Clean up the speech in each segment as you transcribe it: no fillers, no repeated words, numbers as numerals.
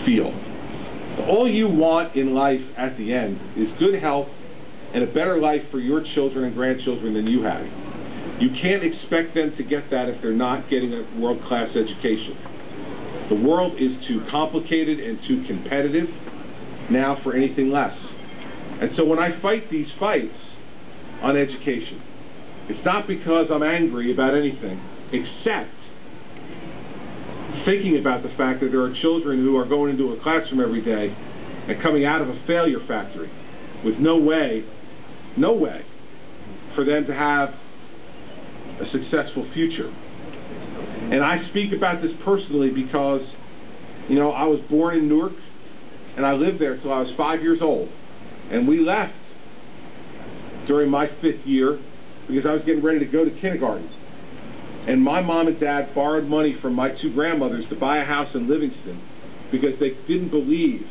feel. All you want in life at the end is good health and a better life for your children and grandchildren than you had. You can't expect them to get that if they're not getting a world-class education. The world is too complicated and too competitive now for anything less. And so when I fight these fights on education, it's not because I'm angry about anything, except thinking about the fact that there are children who are going into a classroom every day and coming out of a failure factory with no way for them to have a successful future. And I speak about this personally because, you know, I was born in Newark and I lived there till I was 5 years old. And we left during my 5th year because I was getting ready to go to kindergarten. And my mom and dad borrowed money from my 2 grandmothers to buy a house in Livingston because they didn't believe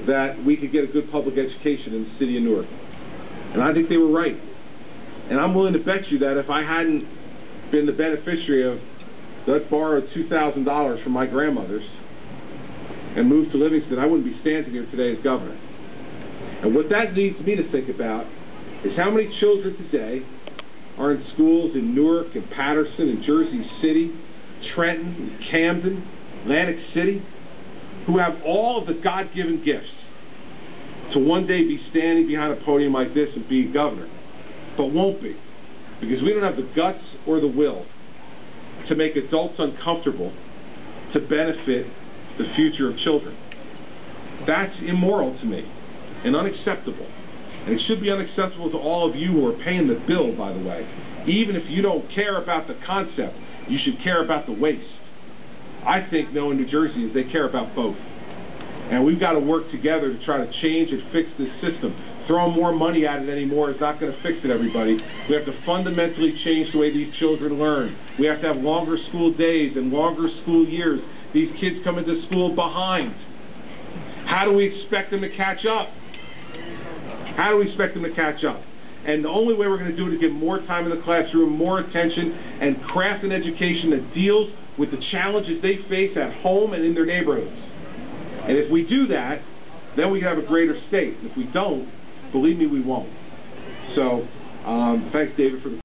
that we could get a good public education in the city of Newark. And I think they were right. And I'm willing to bet you that if I hadn't been the beneficiary of, let's borrow $2,000 from my grandmothers and moved to Livingston, I wouldn't be standing here today as governor. And what that leads me to think about is how many children today are in schools in Newark and Patterson and Jersey City, Trenton and Camden, Atlantic City, who have all of the God-given gifts to one day be standing behind a podium like this and be governor, but won't be, because we don't have the guts or the will to make adults uncomfortable to benefit the future of children. That's immoral to me and unacceptable. And it should be unacceptable to all of you who are paying the bill, by the way. Even if you don't care about the concept, you should care about the waste. I think, knowing New Jerseyans, they care about both. And we've got to work together to try to change and fix this system. Throwing more money at it anymore is not going to fix it, everybody. We have to fundamentally change the way these children learn. We have to have longer school days and longer school years. These kids come into school behind. How do we expect them to catch up? How do we expect them to catch up? And the only way we're going to do it is give more time in the classroom, more attention, and craft an education that deals with the challenges they face at home and in their neighborhoods. And if we do that, then we have a greater state. If we don't, believe me, we won't. So, thanks, David, for the